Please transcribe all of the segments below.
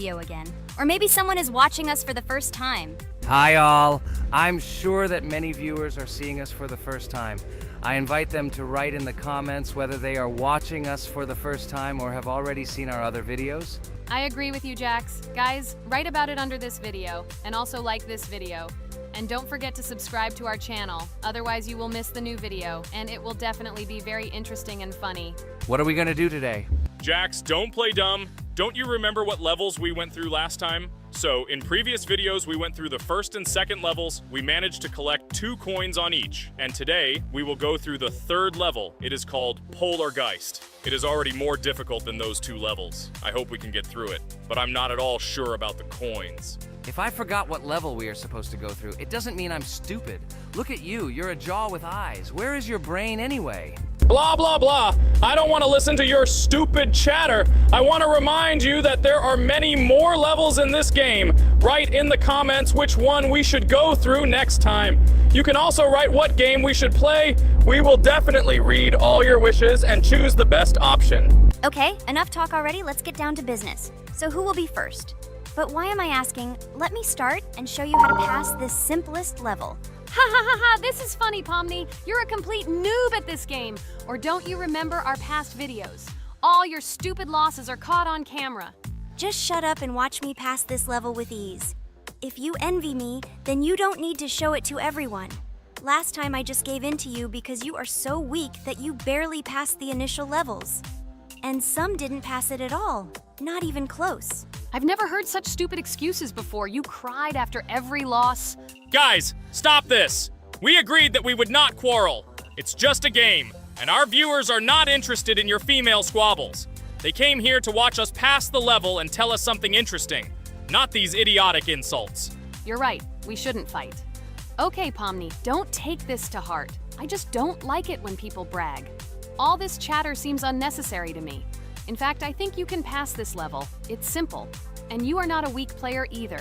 video again. Or maybe someone is watching us for the first time. Hi all. I'm sure that many viewers are seeing us for the first time. I invite them to write in the comments whether they are watching us for the first time or have already seen our other videos. I agree with you, Jax. Guys, write about it under this video, and also like this video. And don't forget to subscribe to our channel, otherwise you will miss the new video, and it will definitely be very interesting and funny. What are we gonna do today? Jax, don't play dumb. Don't you remember what levels we went through last time? So, in previous videos, we went through the first and second levels. We managed to collect 2 coins on each. And today, we will go through the third level. It is called Polargeist. It is already more difficult than those 2 levels. I hope we can get through it, but I'm not at all sure about the coins. If I forgot what level we are supposed to go through, it doesn't mean I'm stupid. Look at you, you're a jaw with eyes. Where is your brain anyway? Blah, blah, blah. I don't want to listen to your stupid chatter. I want to remind you that there are many more levels in this game. Write in the comments which one we should go through next time. You can also write what game we should play. We will definitely read all your wishes and choose the best option. Okay, enough talk already, let's get down to business. So who will be first? But why am I asking? Let me start and show you how to pass this simplest level. Ha ha ha ha, this is funny, Pomni. You're a complete noob at this game. Or don't you remember our past videos? All your stupid losses are caught on camera. Just shut up and watch me pass this level with ease. If you envy me, then you don't need to show it to everyone. Last time I just gave in to you because you are so weak that you barely passed the initial levels. And some didn't pass it at all, not even close. I've never heard such stupid excuses before. You cried after every loss. Guys, stop this. We agreed that we would not quarrel. It's just a game, and our viewers are not interested in your female squabbles. They came here to watch us pass the level and tell us something interesting, not these idiotic insults. You're right, we shouldn't fight. Okay, Pomni, don't take this to heart. I just don't like it when people brag. All this chatter seems unnecessary to me. In fact, I think you can pass this level. It's simple. And you are not a weak player either.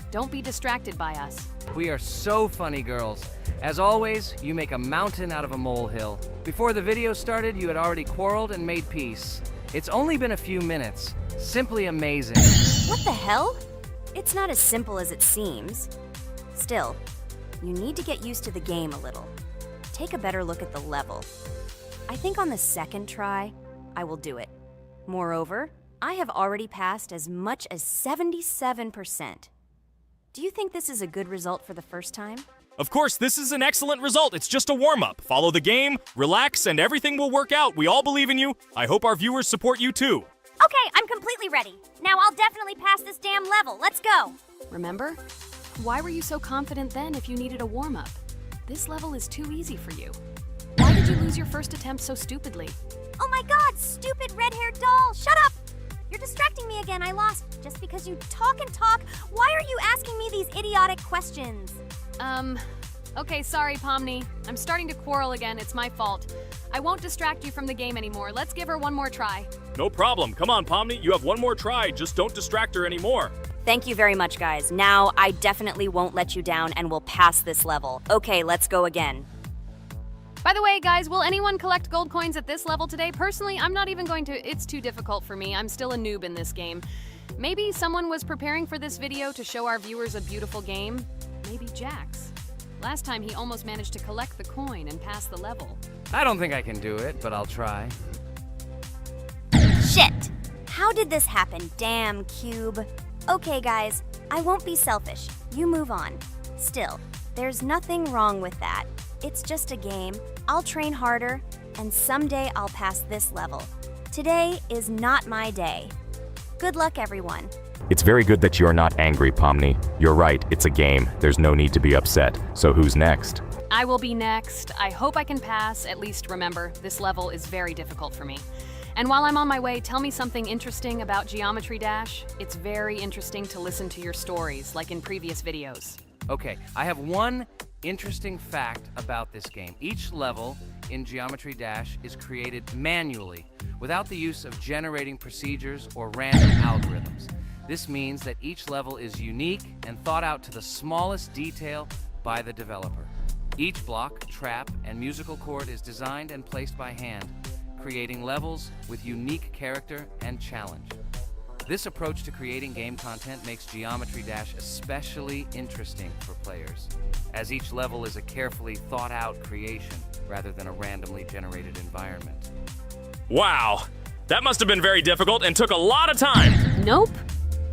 Don't be distracted by us. We are so funny, girls. As always, you make a mountain out of a molehill. Before the video started, you had already quarreled and made peace. It's only been a few minutes. Simply amazing. What the hell? It's not as simple as it seems. Still, you need to get used to the game a little. Take a better look at the level. I think on the second try, I will do it. Moreover, I have already passed as much as 77%. Do you think this is a good result for the first time? Of course, this is an excellent result. It's just a warm-up. Follow the game, relax, and everything will work out. We all believe in you. I hope our viewers support you too. Okay, I'm completely ready. Now I'll definitely pass this damn level. Let's go. Remember? Why were you so confident then if you needed a warm-up? This level is too easy for you. Why did you lose your first attempt so stupidly? Oh my god, stupid red-haired doll! Shut up! You're distracting me again. I lost. Just because you talk and talk, why are you asking me these idiotic questions? Okay, sorry, Pomni. I'm starting to quarrel again. It's my fault. I won't distract you from the game anymore. Let's give her one more try. No problem. Come on, Pomni. You have one more try. Just don't distract her anymore. Thank you very much, guys. Now, I definitely won't let you down and will pass this level. Okay, let's go again. By the way, guys, will anyone collect gold coins at this level today? Personally, I'm not even going to. It's too difficult for me. I'm still a noob in this game. Maybe someone was preparing for this video to show our viewers a beautiful game. Maybe Jax. Last time he almost managed to collect the coin and pass the level. I don't think I can do it, but I'll try. Shit! How did this happen? Damn, Cube. Okay, guys, I won't be selfish. You move on. Still, there's nothing wrong with that. It's just a game. I'll train harder, and someday I'll pass this level. Today is not my day. Good luck, everyone. It's very good that you're not angry, Pomni. You're right, it's a game. There's no need to be upset. So who's next? I will be next. I hope I can pass. At least remember, this level is very difficult for me. And while I'm on my way, tell me something interesting about Geometry Dash. It's very interesting to listen to your stories, like in previous videos. Okay, I have one interesting fact about this game. Each level in Geometry Dash is created manually, without the use of generating procedures or random algorithms. This means that each level is unique and thought out to the smallest detail by the developer. Each block, trap, and musical chord is designed and placed by hand, creating levels with unique character and challenge. This approach to creating game content makes Geometry Dash especially interesting for players, as each level is a carefully thought-out creation rather than a randomly generated environment. Wow, that must have been very difficult and took a lot of time. Nope.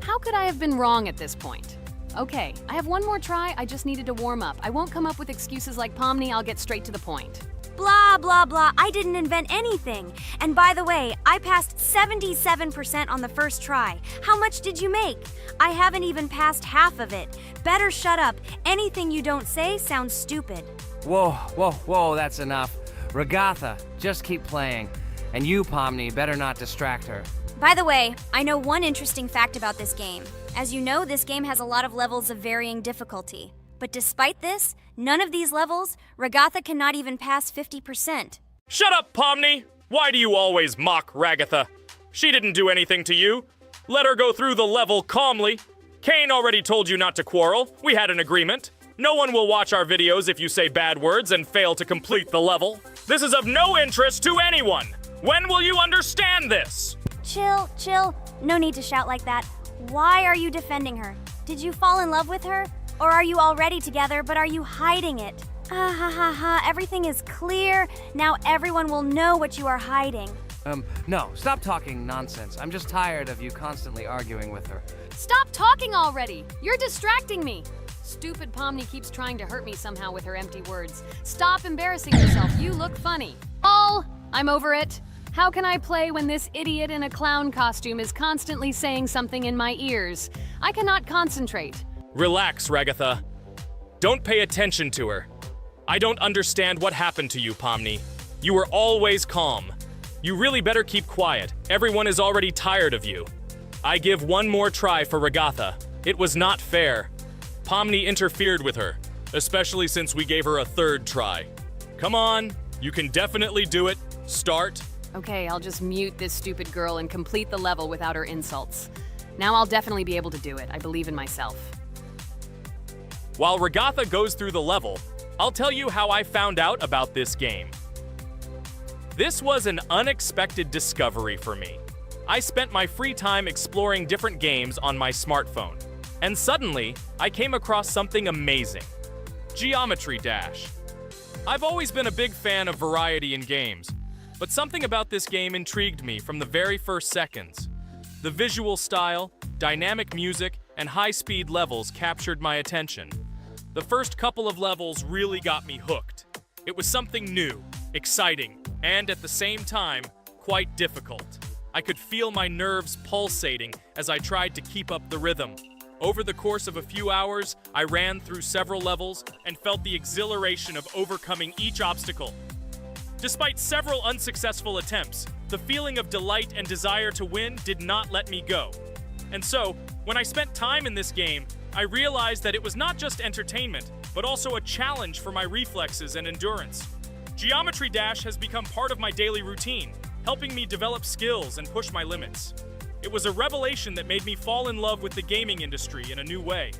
How could I have been wrong at this point? Okay, I have one more try. I just needed to warm up. I won't come up with excuses like Pomni. I'll get straight to the point. Blah, blah, blah. I didn't invent anything. And by the way, I passed 77% on the first try. How much did you make? I haven't even passed half of it. Better shut up. Anything you don't say sounds stupid. Whoa, that's enough. Regatha, just keep playing. And you, Pomni, better not distract her. By the way, I know one interesting fact about this game. As you know, this game has a lot of levels of varying difficulty. But despite this, none of these levels, Regatha cannot even pass 50%. Shut up, Pomni! Why do you always mock Ragatha? She didn't do anything to you. Let her go through the level calmly. Kane already told you not to quarrel. We had an agreement. No one will watch our videos if you say bad words and fail to complete the level. This is of no interest to anyone. When will you understand this? Chill. No need to shout like that. Why are you defending her? Did you fall in love with her? Or are you already together, but are you hiding it? Everything is clear. Now everyone will know what you are hiding. No, stop talking nonsense. I'm just tired of you constantly arguing with her. Stop talking already! You're distracting me! Stupid Pomni keeps trying to hurt me somehow with her empty words. Stop embarrassing yourself. You look funny. I'm over it. How can I play when this idiot in a clown costume is constantly saying something in my ears? I cannot concentrate. Relax, Ragatha. Don't pay attention to her. I don't understand what happened to you, Pomni. You were always calm. You really better keep quiet. Everyone is already tired of you. I give one more try for Regatha. It was not fair. Pomni interfered with her, especially since we gave her a third try. Come on, you can definitely do it. Start. Okay, I'll just mute this stupid girl and complete the level without her insults. Now I'll definitely be able to do it. I believe in myself. While Regatha goes through the level, I'll tell you how I found out about this game. This was an unexpected discovery for me. I spent my free time exploring different games on my smartphone, and suddenly, I came across something amazing. Geometry Dash. I've always been a big fan of variety in games, but something about this game intrigued me from the very first seconds. The visual style, dynamic music, and high-speed levels captured my attention. The first couple of levels really got me hooked. It was something new, exciting, and at the same time, quite difficult. I could feel my nerves pulsating as I tried to keep up the rhythm. Over the course of a few hours, I ran through several levels and felt the exhilaration of overcoming each obstacle. Despite several unsuccessful attempts, the feeling of delight and desire to win did not let me go. And so, when I spent time in this game, I realized that it was not just entertainment, but also a challenge for my reflexes and endurance. Geometry Dash has become part of my daily routine, helping me develop skills and push my limits. It was a revelation that made me fall in love with the gaming industry in a new way.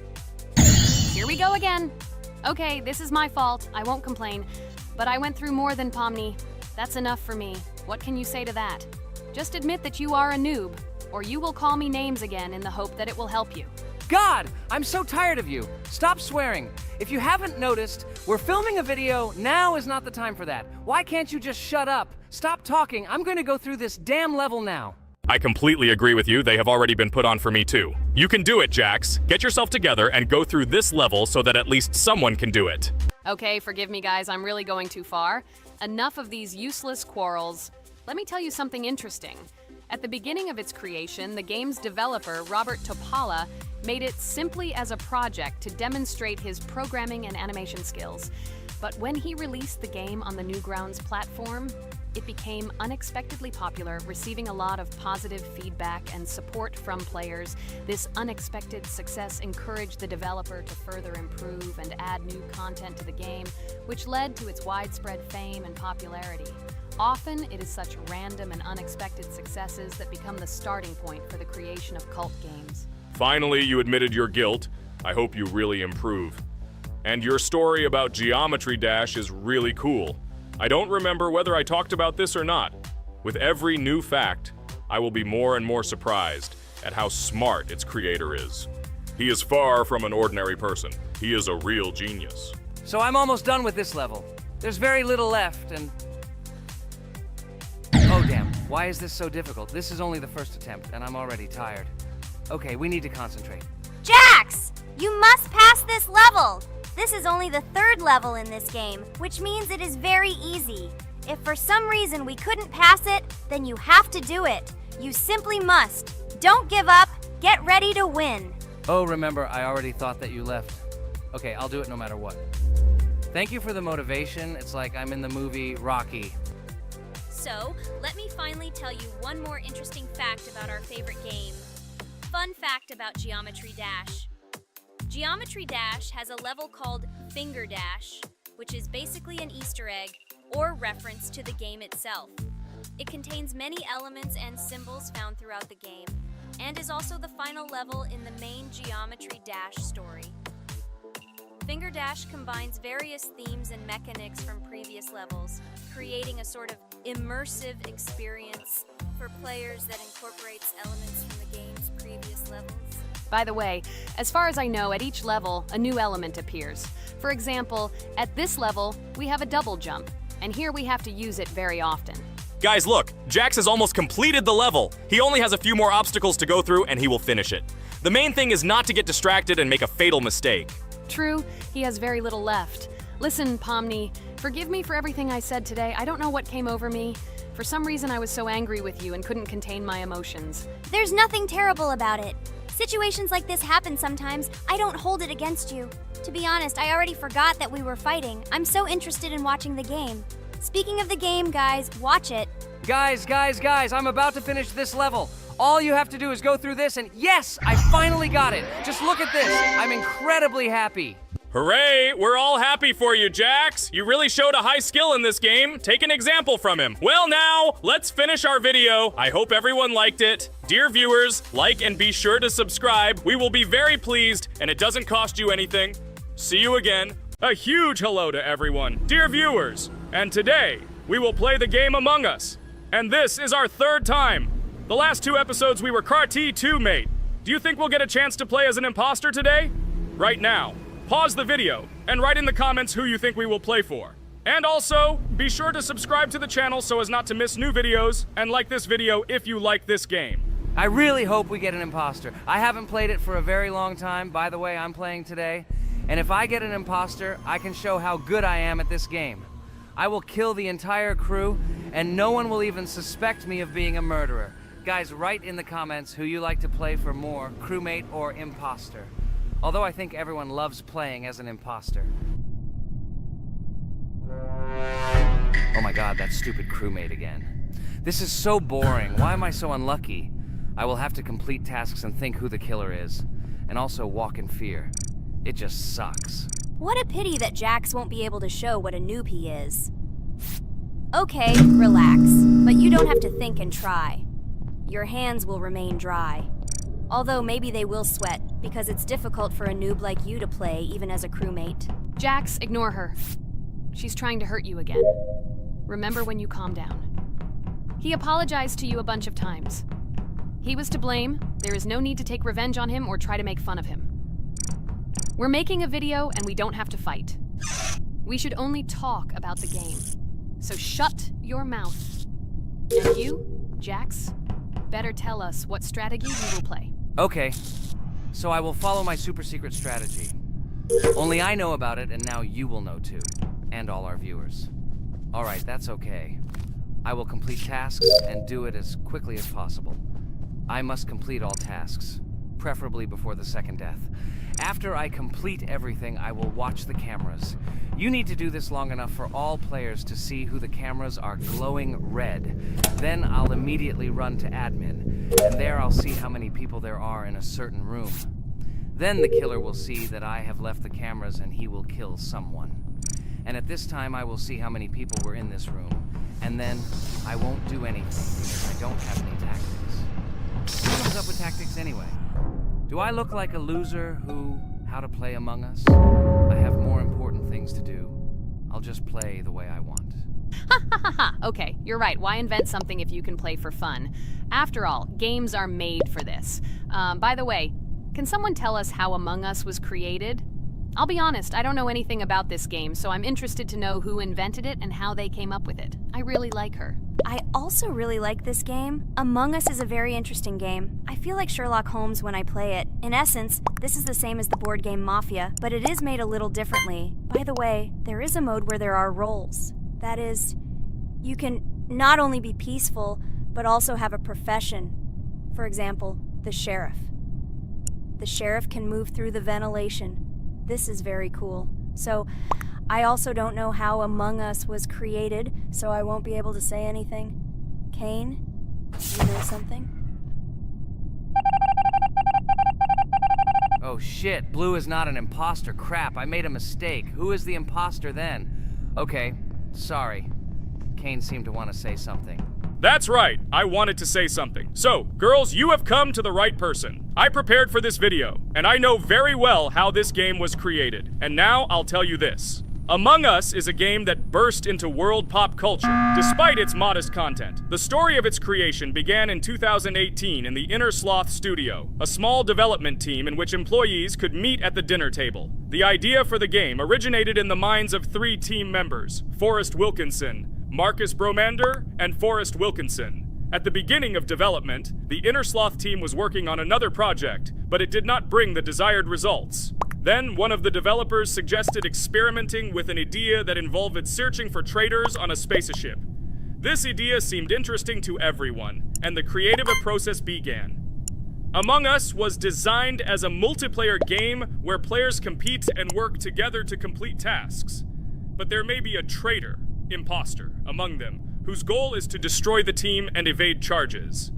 Here we go again. Okay, this is my fault. I won't complain. But I went through more than Pomni. That's enough for me. What can you say to that? Just admit that you are a noob, or you will call me names again in the hope that it will help you. God, I'm so tired of you. Stop swearing. If you haven't noticed, we're filming a video. Now is not the time for that. Why can't you just shut up? Stop talking. I'm going to go through this damn level now. I completely agree with you. They have already been put on for me too. You can do it, Jax. Get yourself together and go through this level so that at least someone can do it. Okay, forgive me guys, I'm really going too far. Enough of these useless quarrels. Let me tell you something interesting. At the beginning of its creation, the game's developer, Robert Topala, made it simply as a project to demonstrate his programming and animation skills. But when he released the game on the Newgrounds platform, it became unexpectedly popular, receiving a lot of positive feedback and support from players. This unexpected success encouraged the developer to further improve and add new content to the game, which led to its widespread fame and popularity. Often, it is such random and unexpected successes that become the starting point for the creation of cult games. Finally, you admitted your guilt. I hope you really improve. And your story about Geometry Dash is really cool. I don't remember whether I talked about this or not. With every new fact, I will be more and more surprised. at how smart its creator is. He is far from an ordinary person. He is a real genius. So I'm almost done with this level. There's very little left, and... Oh damn, why is this so difficult? This is only the first attempt, and I'm already tired. Okay, we need to concentrate. Jax! You must pass this level! This is only the third level in this game, which means it is very easy. If for some reason we couldn't pass it, then you have to do it. You simply must. Don't give up. Get ready to win. Oh, remember, I already thought that you left. Okay, I'll do it no matter what. Thank you for the motivation. It's like I'm in the movie Rocky. So, let me finally tell you one more interesting fact about our favorite game. Fun fact about Geometry Dash. Geometry Dash has a level called Finger Dash, which is basically an Easter egg or reference to the game itself. It contains many elements and symbols found throughout the game, and is also the final level in the main Geometry Dash story. Finger Dash combines various themes and mechanics from previous levels, creating a sort of immersive experience for players that incorporates elements from the game's previous levels. By the way, as far as I know, at each level, a new element appears. For example, at this level, we have a double jump, and here we have to use it very often. Guys, look, Jax has almost completed the level. He only has a few more obstacles to go through and he will finish it. The main thing is not to get distracted and make a fatal mistake. True, he has very little left. Listen, Pomni, forgive me for everything I said today. I don't know what came over me. For some reason, I was so angry with you and couldn't contain my emotions. There's nothing terrible about it. Situations like this happen sometimes. I don't hold it against you. To be honest, I already forgot that we were fighting. I'm so interested in watching the game. Speaking of the game, guys, watch it. Guys, I'm about to finish this level. All you have to do is go through this, and yes, I finally got it. Just look at this. I'm incredibly happy. Hooray! We're all happy for you, Jax! You really showed a high skill in this game. Take an example from him. Well now, let's finish our video. I hope everyone liked it. Dear viewers, like and be sure to subscribe. We will be very pleased, and it doesn't cost you anything. See you again. A huge hello to everyone, dear viewers. And today, we will play the game Among Us. And this is our third time. The last two episodes we were Carti 2 mate. Do you think we'll get a chance to play as an imposter today? Right now, pause the video and write in the comments who you think we will play for. And also, be sure to subscribe to the channel so as not to miss new videos, and like this video if you like this game. I really hope we get an imposter. I haven't played it for a very long time. By the way, I'm playing today. And if I get an imposter, I can show how good I am at this game. I will kill the entire crew, and no one will even suspect me of being a murderer. Guys, write in the comments who you like to play for more, crewmate or imposter. Although I think everyone loves playing as an imposter. Oh my god, that stupid crewmate again. This is so boring. Why am I so unlucky? I will have to complete tasks and think who the killer is. And also walk in fear. It just sucks. What a pity that Jax won't be able to show what a noob he is. Okay, relax. But you don't have to think and try. Your hands will remain dry. Although maybe they will sweat, because it's difficult for a noob like you to play even as a crewmate. Jax, ignore her. She's trying to hurt you again. Remember when you calm down. He apologized to you a bunch of times. He was to blame. There is no need to take revenge on him or try to make fun of him. We're making a video and we don't have to fight. We should only talk about the game. So shut your mouth. And you, Jax, better tell us what strategy you will play. Okay, so I will follow my super secret strategy. Only I know about it, and now you will know too. And all our viewers. Alright, that's okay. I will complete tasks and do it as quickly as possible. I must complete all tasks, preferably before the second death. After I complete everything, I will watch the cameras. You need to do this long enough for all players to see who the cameras are glowing red. Then I'll immediately run to admin, and there I'll see how many people there are in a certain room. Then the killer will see that I have left the cameras and he will kill someone. And at this time I will see how many people were in this room. And then I won't do anything because I don't have any tactics. Who comes up with tactics anyway? Do I look like a loser who, how to play Among Us? I have more important things to do. I'll just play the way I want. Haha, okay, you're right. Why invent something if you can play for fun? After all, games are made for this. By the way, can someone tell us how Among Us was created? I'll be honest, I don't know anything about this game, so I'm interested to know who invented it and how they came up with it. I really like her. I also really like this game. Among Us is a very interesting game. I feel like Sherlock Holmes when I play it. In essence, this is the same as the board game Mafia, but it is made a little differently. By the way, there is a mode where there are roles. That is, you can not only be peaceful, but also have a profession. For example, the sheriff. The sheriff can move through the ventilation. This is very cool. So, I also don't know how Among Us was created, so I won't be able to say anything. Kane, you know something? Oh shit, Blue is not an imposter. Crap, I made a mistake. Who is the imposter then? Okay, sorry. Kane seemed to want to say something. That's right, I wanted to say something. So, girls, you have come to the right person. I prepared for this video, and I know very well how this game was created. And now I'll tell you this. Among Us is a game that burst into world pop culture, despite its modest content. The story of its creation began in 2018 in the Inner Sloth Studio, a small development team in which employees could meet at the dinner table. The idea for the game originated in the minds of 3 team members, Forrest Wilkinson, Marcus Bromander, and Forrest Wilkinson. At the beginning of development, the Inner Sloth team was working on another project, but it did not bring the desired results. Then, one of the developers suggested experimenting with an idea that involved searching for traitors on a spaceship. This idea seemed interesting to everyone, and the creative process began. Among Us was designed as a multiplayer game where players compete and work together to complete tasks. But there may be a traitor, imposter, among them, whose goal is to destroy the team and evade charges.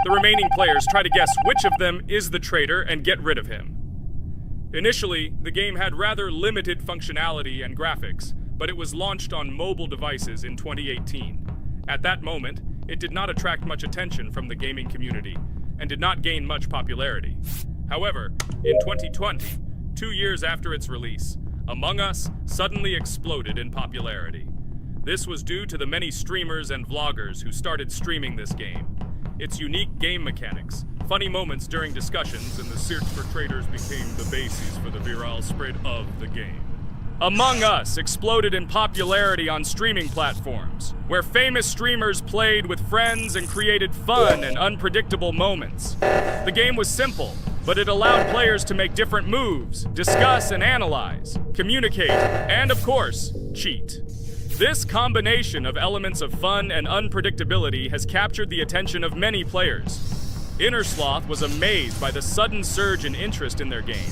The remaining players try to guess which of them is the traitor and get rid of him. Initially, the game had rather limited functionality and graphics, but it was launched on mobile devices in 2018. At that moment, it did not attract much attention from the gaming community, and did not gain much popularity. However, in 2020, 2 years after its release, Among Us suddenly exploded in popularity. This was due to the many streamers and vloggers who started streaming this game. Its unique game mechanics, funny moments during discussions, and the search for traitors became the basis for the viral spread of the game. Among Us exploded in popularity on streaming platforms, where famous streamers played with friends and created fun and unpredictable moments. The game was simple, but it allowed players to make different moves, discuss and analyze, communicate, and of course, cheat. This combination of elements of fun and unpredictability has captured the attention of many players. Inner Sloth was amazed by the sudden surge in interest in their game,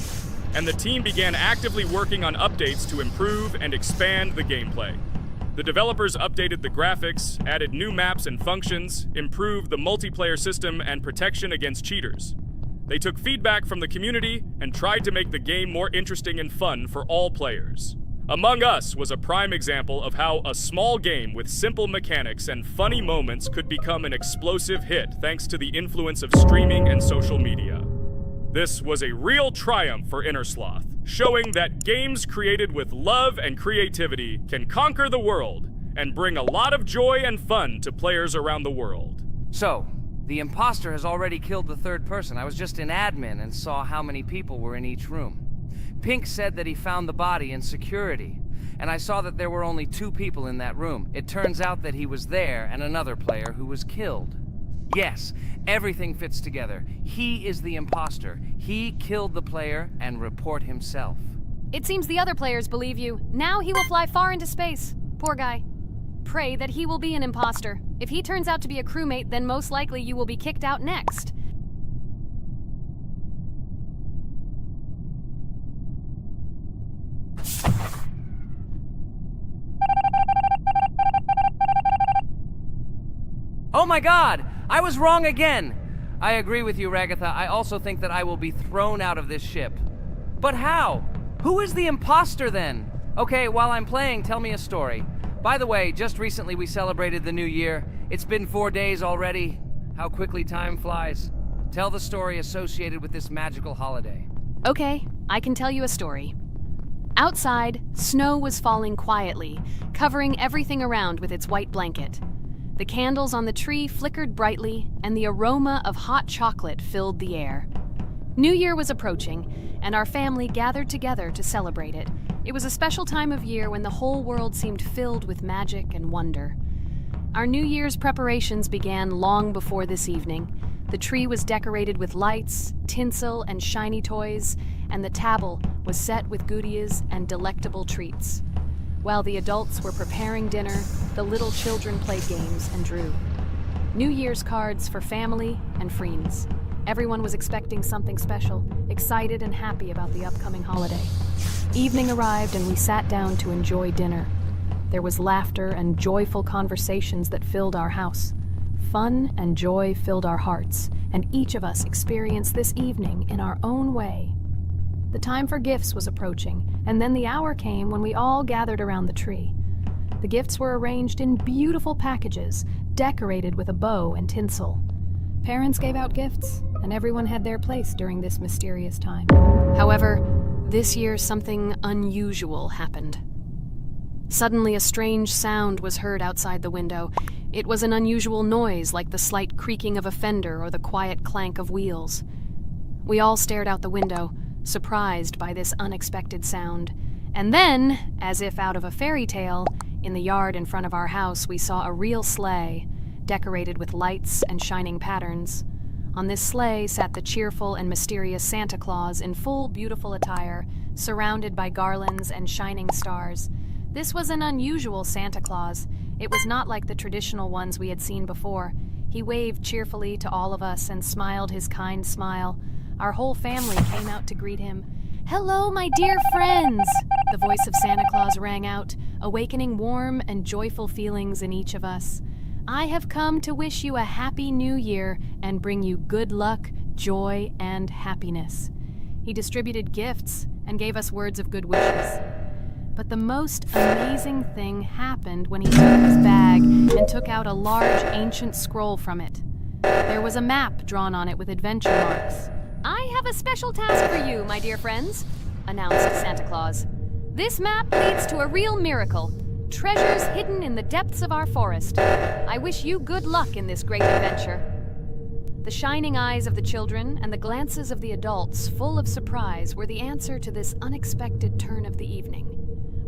and the team began actively working on updates to improve and expand the gameplay. The developers updated the graphics, added new maps and functions, improved the multiplayer system and protection against cheaters. They took feedback from the community and tried to make the game more interesting and fun for all players. Among Us was a prime example of how a small game with simple mechanics and funny moments could become an explosive hit thanks to the influence of streaming and social media. This was a real triumph for Inner Sloth, showing that games created with love and creativity can conquer the world and bring a lot of joy and fun to players around the world. So, the imposter has already killed the third person. I was just in admin and saw how many people were in each room. Pink said that he found the body in security, and I saw that there were only 2 people in that room. It turns out that he was there and another player who was killed. Yes, everything fits together. He is the imposter. He killed the player and report himself. It seems the other players believe you. Now he will fly far into space. Poor guy. Pray that he will be an imposter. If he turns out to be a crewmate, then most likely you will be kicked out next. Oh my god! I was wrong again! I agree with you, Ragatha. I also think that I will be thrown out of this ship. But how? Who is the imposter then? Okay, while I'm playing, tell me a story. By the way, just recently we celebrated the new year. It's been 4 days already. How quickly time flies. Tell the story associated with this magical holiday. Okay, I can tell you a story. Outside, snow was falling quietly, covering everything around with its white blanket. The candles on the tree flickered brightly, and the aroma of hot chocolate filled the air. New Year was approaching, and our family gathered together to celebrate it. It was a special time of year when the whole world seemed filled with magic and wonder. Our New Year's preparations began long before this evening. The tree was decorated with lights, tinsel, and shiny toys, and the table was set with goodies and delectable treats. While the adults were preparing dinner, the little children played games and drew. New Year's cards for family and friends. Everyone was expecting something special, excited and happy about the upcoming holiday. Evening arrived and we sat down to enjoy dinner. There was laughter and joyful conversations that filled our house. Fun and joy filled our hearts, and each of us experienced this evening in our own way. The time for gifts was approaching, and then the hour came when we all gathered around the tree. The gifts were arranged in beautiful packages, decorated with a bow and tinsel. Parents gave out gifts, and everyone had their place during this mysterious time. However, this year something unusual happened. Suddenly a strange sound was heard outside the window. It was an unusual noise, like the slight creaking of a fender or the quiet clank of wheels. We all stared out the window, surprised by this unexpected sound. And then, as if out of a fairy tale, in the yard in front of our house we saw a real sleigh, decorated with lights and shining patterns. On this sleigh sat the cheerful and mysterious Santa Claus in full beautiful attire, surrounded by garlands and shining stars. This was an unusual Santa Claus. It was not like the traditional ones we had seen before. He waved cheerfully to all of us and smiled his kind smile. Our whole family came out to greet him. "Hello, my dear friends!" The voice of Santa Claus rang out, awakening warm and joyful feelings in each of us. "I have come to wish you a happy new year and bring you good luck, joy, and happiness." He distributed gifts and gave us words of good wishes. But the most amazing thing happened when he took his bag and took out a large ancient scroll from it. There was a map drawn on it with adventure marks. "I have a special task for you, my dear friends," announced Santa Claus. "This map leads to a real miracle. Treasures hidden in the depths of our forest. I wish you good luck in this great adventure." The shining eyes of the children and the glances of the adults, full of surprise, were the answer to this unexpected turn of the evening.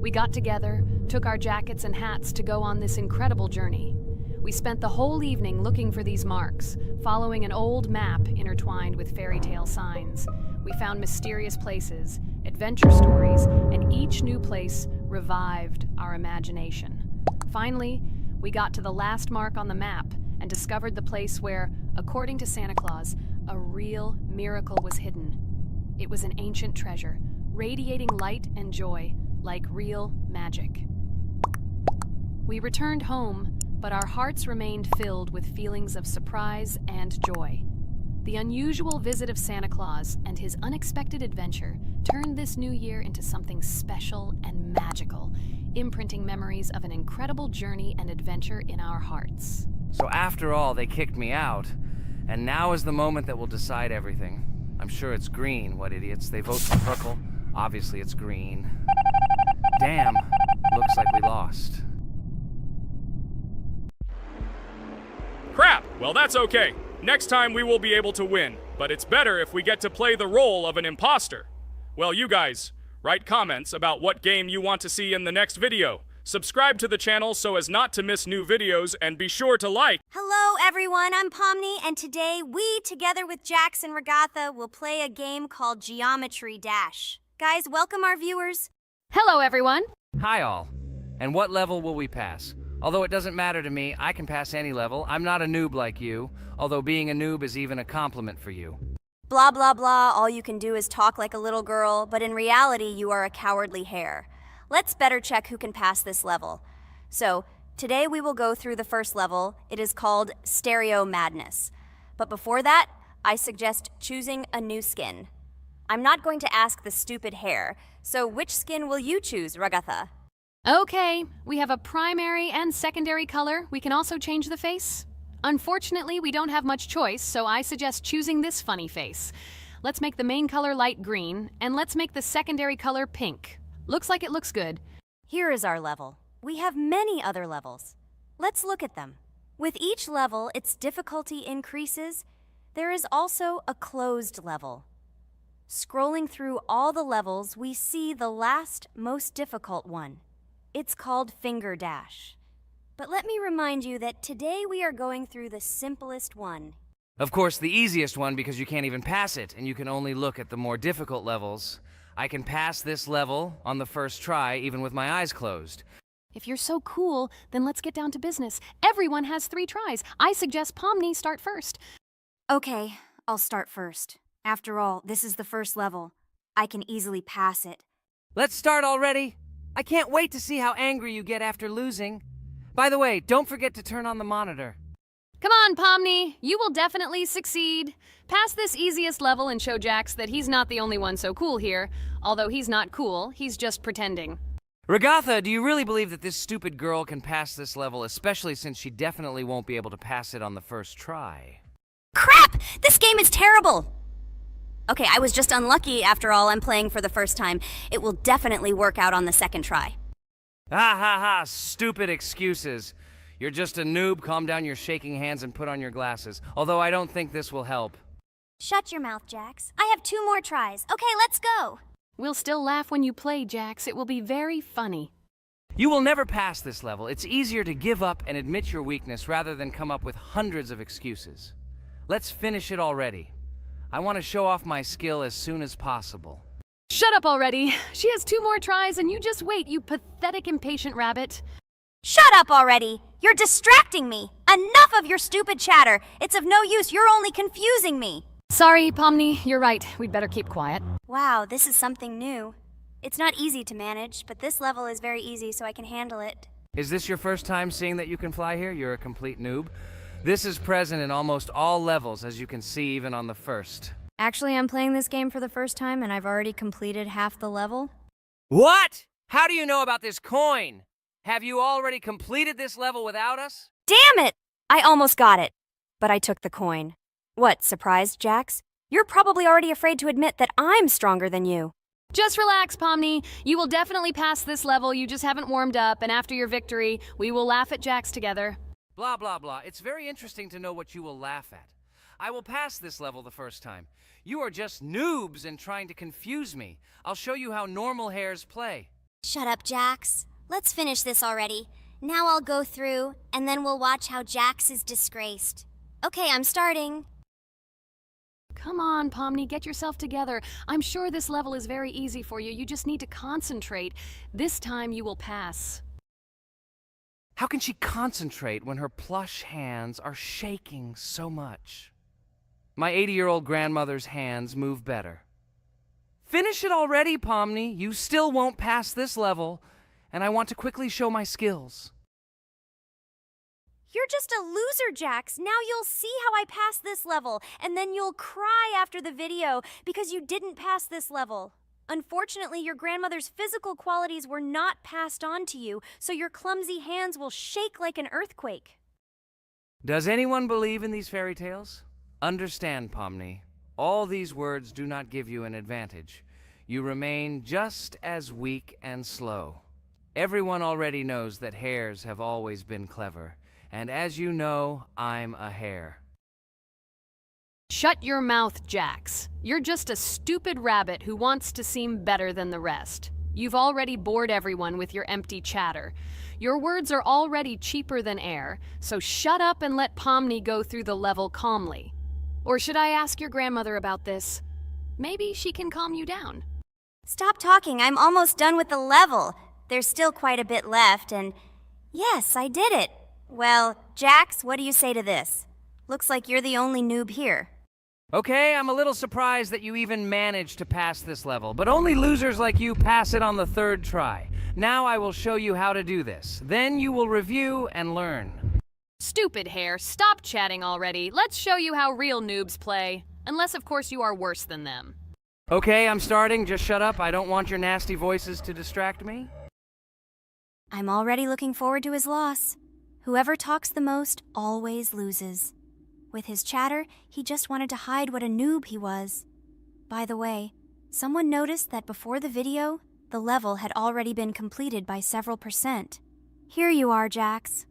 We got together, took our jackets and hats to go on this incredible journey. We spent the whole evening looking for these marks, following an old map intertwined with fairy tale signs. We found mysterious places, adventure stories, and each new place revived our imagination. Finally, we got to the last mark on the map and discovered the place where, according to Santa Claus, a real miracle was hidden. It was an ancient treasure, radiating light and joy, like real magic. We returned home, but our hearts remained filled with feelings of surprise and joy. The unusual visit of Santa Claus and his unexpected adventure turned this new year into something special and magical, imprinting memories of an incredible journey and adventure in our hearts. So after all, they kicked me out, and now is the moment that will decide everything. I'm sure it's green, what idiots. They vote for purple. Obviously it's green. Damn, looks like we lost. Crap! Well, that's okay. Next time we will be able to win, but it's better if we get to play the role of an imposter. Well, you guys, write comments about what game you want to see in the next video. Subscribe to the channel so as not to miss new videos, and be sure to like. Hello, everyone. I'm Pomni, and today we, together with Jax and Regatha, will play a game called Geometry Dash. Guys, welcome our viewers. Hello, everyone. Hi all. And what level will we pass? Although it doesn't matter to me, I can pass any level. I'm not a noob like you, although being a noob is even a compliment for you. Blah, blah, blah. All you can do is talk like a little girl, but in reality, you are a cowardly hare. Let's better check who can pass this level. So, today we will go through the first level. It is called Stereo Madness. But before that, I suggest choosing a new skin. I'm not going to ask the stupid hare, so which skin will you choose, Regatha? Okay, we have a primary and secondary color. We can also change the face. Unfortunately, we don't have much choice, so I suggest choosing this funny face. Let's make the main color light green, and let's make the secondary color pink. Looks like it looks good. Here is our level. We have many other levels. Let's look at them. With each level, its difficulty increases. There is also a closed level. Scrolling through all the levels, we see the last, most difficult one. It's called Finger Dash. But let me remind you that today we are going through the simplest one. Of course, the easiest one because you can't even pass it, and you can only look at the more difficult levels. I can pass this level on the first try, even with my eyes closed. If you're so cool, then let's get down to business. Everyone has 3 tries. I suggest Pomni start first. Okay, I'll start first. After all, this is the first level. I can easily pass it. Let's start already. I can't wait to see how angry you get after losing. By the way, don't forget to turn on the monitor. Come on, Pomni. You will definitely succeed. Pass this easiest level and show Jax that he's not the only one so cool here. Although he's not cool, he's just pretending. Ragatha, do you really believe that this stupid girl can pass this level, especially since she definitely won't be able to pass it on the first try? Crap! This game is terrible! Okay, I was just unlucky. After all, I'm playing for the first time. It will definitely work out on the second try. Ha ha ha, stupid excuses. You're just a noob, calm down your shaking hands and put on your glasses. Although I don't think this will help. Shut your mouth, Jax. I have 2 more tries. Okay, let's go! We'll still laugh when you play, Jax. It will be very funny. You will never pass this level. It's easier to give up and admit your weakness rather than come up with hundreds of excuses. Let's finish it already. I want to show off my skill as soon as possible. Shut up already. She has 2 more tries and you just wait, you pathetic impatient rabbit. Shut up already! You're distracting me! Enough of your stupid chatter! It's of no use, you're only confusing me! Sorry, Pomni, you're right. We'd better keep quiet. Wow, this is something new. It's not easy to manage, but this level is very easy, so I can handle it. Is this your first time seeing that you can fly here? You're a complete noob. This is present in almost all levels, as you can see even on the first. Actually, I'm playing this game for the first time, and I've already completed half the level. What? How do you know about this coin? Have you already completed this level without us? Damn it! I almost got it, but I took the coin. What, surprised, Jax? You're probably already afraid to admit that I'm stronger than you. Just relax, Pomni. You will definitely pass this level, you just haven't warmed up, and after your victory, we will laugh at Jax together. Blah, blah, blah. It's very interesting to know what you will laugh at. I will pass this level the first time. You are just noobs and trying to confuse me. I'll show you how normal hares play. Shut up, Jax. Let's finish this already. Now I'll go through, and then we'll watch how Jax is disgraced. Okay, I'm starting. Come on, Pomni, get yourself together. I'm sure this level is very easy for you. You just need to concentrate. This time you will pass. How can she concentrate when her plush hands are shaking so much? My 80-year-old grandmother's hands move better. Finish it already, Pomni. You still won't pass this level, and I want to quickly show my skills. You're just a loser, Jax. Now you'll see how I pass this level, and then you'll cry after the video because you didn't pass this level. Unfortunately, your grandmother's physical qualities were not passed on to you, so your clumsy hands will shake like an earthquake. Does anyone believe in these fairy tales? Understand, Pomni. All these words do not give you an advantage. You remain just as weak and slow. Everyone already knows that hares have always been clever. And as you know, I'm a hare. Shut your mouth, Jax. You're just a stupid rabbit who wants to seem better than the rest. You've already bored everyone with your empty chatter. Your words are already cheaper than air, so shut up and let Pomni go through the level calmly. Or should I ask your grandmother about this? Maybe she can calm you down. Stop talking. I'm almost done with the level. There's still quite a bit left, and yes, I did it. Well, Jax, what do you say to this? Looks like you're the only noob here. Okay, I'm a little surprised that you even managed to pass this level, but only losers like you pass it on the third try. Now I will show you how to do this. Then you will review and learn. Stupid hare, stop chatting already. Let's show you how real noobs play. Unless, of course, you are worse than them. Okay, I'm starting. Just shut up. I don't want your nasty voices to distract me. I'm already looking forward to his loss. Whoever talks the most always loses. With his chatter, he just wanted to hide what a noob he was. By the way, someone noticed that before the video, The level had already been completed by several percent. Here you are, Jax.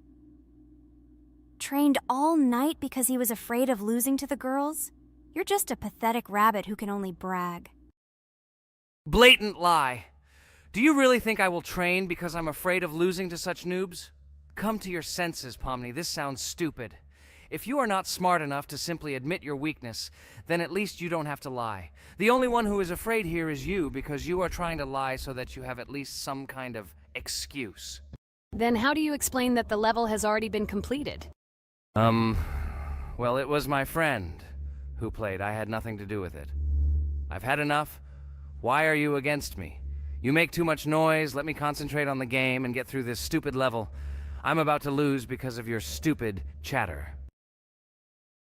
Trained all night because he was afraid of losing to the girls? You're just a pathetic rabbit who can only brag. Blatant lie. Do you really think I will train because I'm afraid of losing to such noobs? Come to your senses, Pomni. This sounds stupid. If you are not smart enough to simply admit your weakness, then at least you don't have to lie. The only one who is afraid here is you, because you are trying to lie so that you have at least some kind of excuse. Then how do you explain that the level has already been completed? Well, it was my friend who played. I had nothing to do with it. I've had enough. Why are you against me? You make too much noise. Let me concentrate on the game and get through this stupid level. I'm about to lose because of your stupid chatter.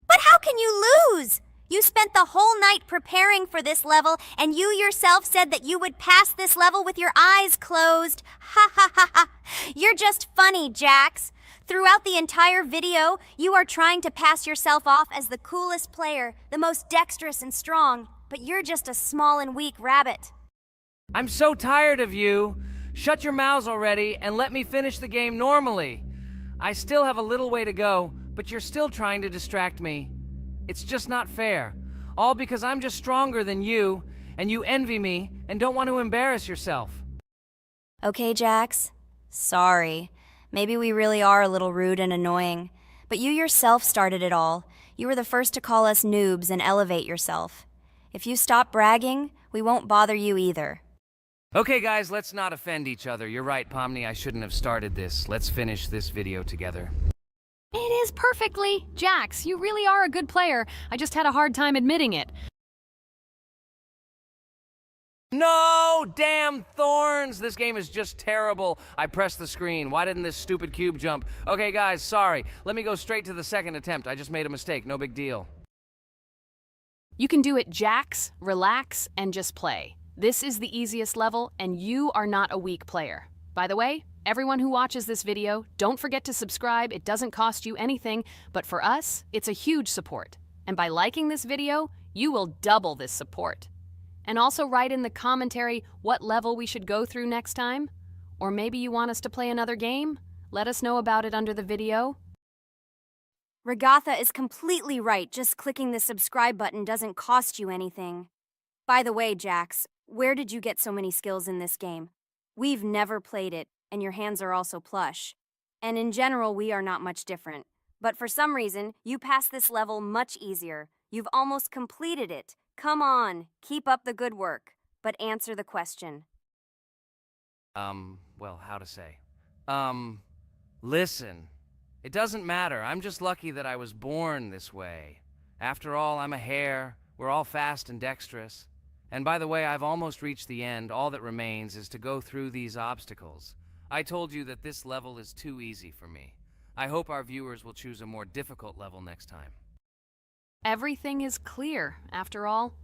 But how can you lose? You spent the whole night preparing for this level, and you yourself said that you would pass this level with your eyes closed. Ha ha ha ha. You're just funny, Jax. Throughout the entire video, you are trying to pass yourself off as the coolest player, the most dexterous and strong, but you're just a small and weak rabbit. I'm so tired of you. Shut your mouths already and let me finish the game normally. I still have a little way to go, but you're still trying to distract me. It's just not fair. All because I'm just stronger than you, and you envy me and don't want to embarrass yourself. Okay, Jax. Sorry. Maybe we really are a little rude and annoying. But you yourself started it all. You were the first to call us noobs and elevate yourself. If you stop bragging, we won't bother you either. Okay, guys, let's not offend each other. You're right, Pomni, I shouldn't have started this. Let's finish this video together. It is perfectly. Jax, you really are a good player. I just had a hard time admitting it. No! Damn thorns! This game is just terrible. I pressed the screen. Why didn't this stupid cube jump? Okay, guys, sorry. Let me go straight to the second attempt. I just made a mistake. No big deal. You can do it, Jax, relax, and just play. This is the easiest level, and you are not a weak player. By the way, everyone who watches this video, don't forget to subscribe. It doesn't cost you anything, but for us, it's a huge support. And by liking this video, you will double this support. And also write in the commentary what level we should go through next time. Or maybe you want us to play another game? Let us know about it under the video. Regatha is completely right. Just clicking the subscribe button doesn't cost you anything. By the way, Jax, where did you get so many skills in this game? We've never played it, and your hands are also plush. And in general, we are not much different. But for some reason, you passed this level much easier. You've almost completed it. Come on, keep up the good work, but answer the question. Well, how to say? Listen. It doesn't matter. I'm just lucky that I was born this way. After all, I'm a hare. We're all fast and dexterous. And by the way, I've almost reached the end. All that remains is to go through these obstacles. I told you that this level is too easy for me. I hope our viewers will choose a more difficult level next time. Everything is clear, after all.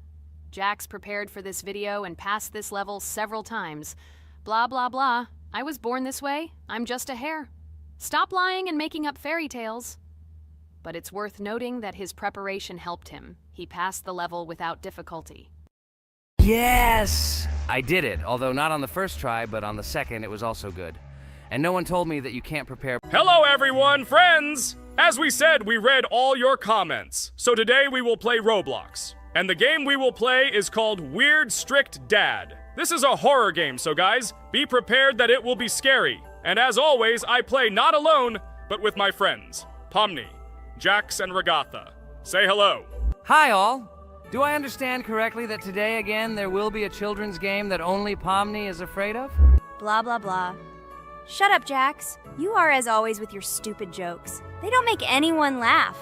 Jax prepared for this video and passed this level several times. Blah, blah, blah. I was born this way. I'm just a hare. Stop lying and making up fairy tales. But it's worth noting that his preparation helped him. He passed the level without difficulty. Yes! I did it, although not on the first try, but on the second it was also good. And no one told me that you can't prepare. Hello everyone, friends! As we said, we read all your comments. So today we will play Roblox. And the game we will play is called Weird Strict Dad. This is a horror game, so guys, be prepared that it will be scary. And as always, I play not alone, but with my friends, Pomni, Jax, and Regatha. Say hello. Hi all! Do I understand correctly that today again there will be a children's game that only Pomni is afraid of? Blah, blah, blah. Shut up, Jax. You are as always with your stupid jokes. They don't make anyone laugh.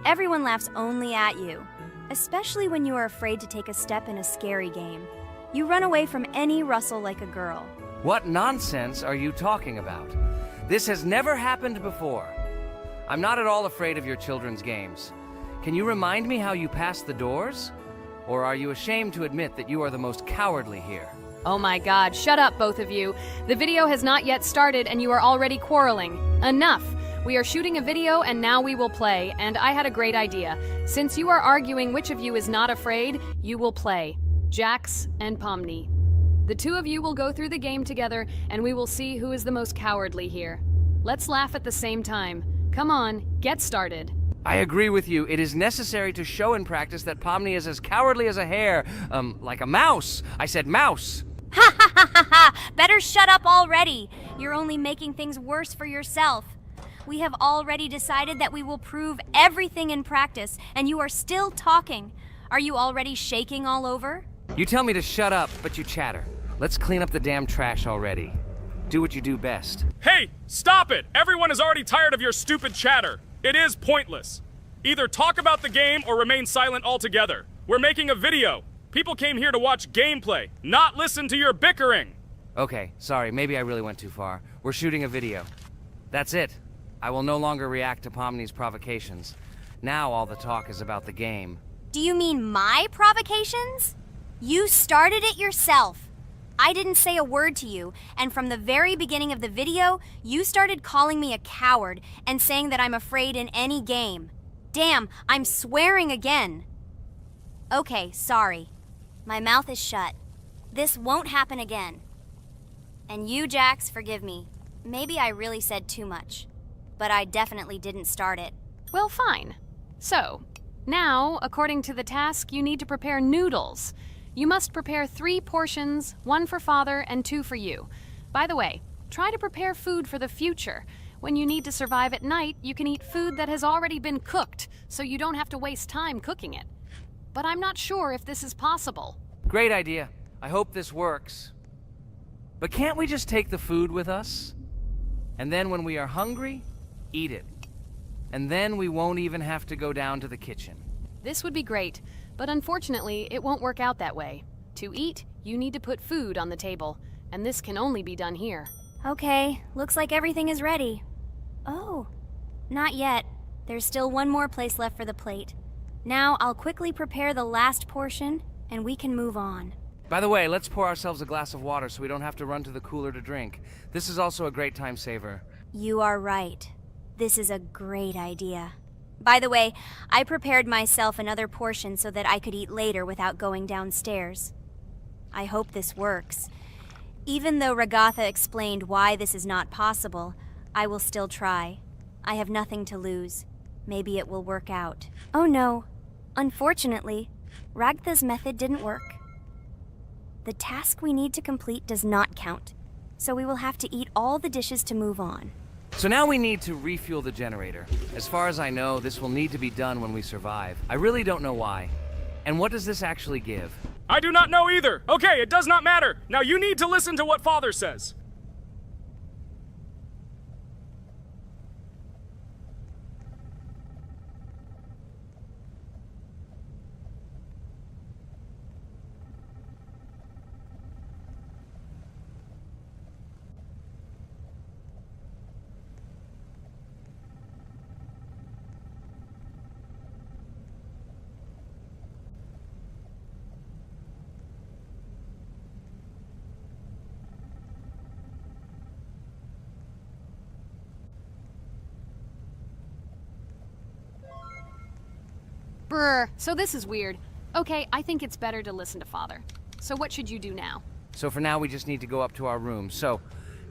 Everyone laughs only at you, especially when you are afraid to take a step in a scary game. You run away from any rustle like a girl. What nonsense are you talking about? This has never happened before. I'm not at all afraid of your children's games. Can you remind me how you passed the doors? Or are you ashamed to admit that you are the most cowardly here? Oh my god, shut up, both of you. The video has not yet started and you are already quarreling. Enough! We are shooting a video and now we will play, and I had a great idea. Since you are arguing which of you is not afraid, you will play. Jax and Pomni. The two of you will go through the game together, and we will see who is the most cowardly here. Let's laugh at the same time. Come on, get started. I agree with you. It is necessary to show in practice that Pomni is as cowardly as a hare. Like a mouse. I said mouse. Ha ha ha ha ha! Better shut up already. You're only making things worse for yourself. We have already decided that we will prove everything in practice, and you are still talking. Are you already shaking all over? You tell me to shut up, but you chatter. Let's clean up the damn trash already. Do what you do best. Hey, stop it! Everyone is already tired of your stupid chatter. It is pointless. Either talk about the game or remain silent altogether. We're making a video. People came here to watch gameplay, not listen to your bickering. Okay, sorry, maybe I really went too far. We're shooting a video. That's it. I will no longer react to Pomni's provocations. Now all the talk is about the game. Do you mean my provocations? You started it yourself. I didn't say a word to you, and from the very beginning of the video, you started calling me a coward and saying that I'm afraid in any game. Damn, I'm swearing again. Okay, sorry. My mouth is shut. This won't happen again. And you, Jax, forgive me. Maybe I really said too much, but I definitely didn't start it. Well, fine. So, now, according to the task, you need to prepare noodles. You must prepare 3 portions, 1 for Father and 2 for you. By the way, try to prepare food for the future. When you need to survive at night, you can eat food that has already been cooked, so you don't have to waste time cooking it. But I'm not sure if this is possible. Great idea. I hope this works. But can't we just take the food with us? And then when we are hungry, eat it. And then we won't even have to go down to the kitchen. This would be great, but unfortunately, it won't work out that way. To eat, you need to put food on the table, and this can only be done here. Okay, looks like everything is ready. Oh, not yet. There's still one more place left for the plate. Now I'll quickly prepare the last portion, and we can move on. By the way, let's pour ourselves a glass of water so we don't have to run to the cooler to drink. This is also a great time saver. You are right. This is a great idea. By the way, I prepared myself another portion so that I could eat later without going downstairs. I hope this works. Even though Ragatha explained why this is not possible, I will still try. I have nothing to lose. Maybe it will work out. Oh no. Unfortunately, Ragatha's method didn't work. The task we need to complete does not count, so we will have to eat all the dishes to move on. So now we need to refuel the generator. As far as I know, this will need to be done when we survive. I really don't know why. And what does this actually give? I do not know either. Okay, it does not matter. Now you need to listen to what Father says. Brr, so this is weird. Okay, I think it's better to listen to Father. So what should you do now? So for now, we just need to go up to our room. So,